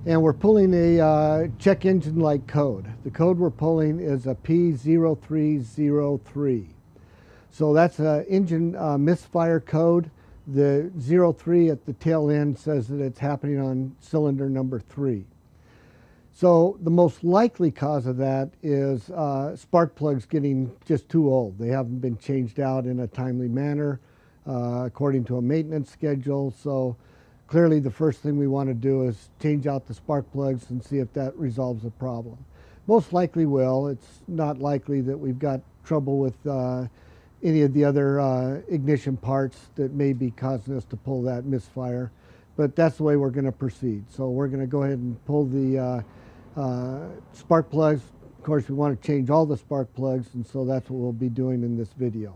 And we're pulling a check engine light code. The code we're pulling is a P0303. So that's an engine misfire code. The 03 at the tail end says that it's happening on cylinder number 3. So the most likely cause of that is spark plugs getting just too old. They haven't been changed out in a timely manner according to a maintenance schedule. So clearly the first thing we want to do is change out the spark plugs and see if that resolves the problem. Most likely will. It's not likely that we've got trouble with any of the other ignition parts that may be causing us to pull that misfire. But that's the way we're going to proceed. So we're going to go ahead and pull the spark plugs. Of course, we want to change all the spark plugs, and so that's what we'll be doing in this video.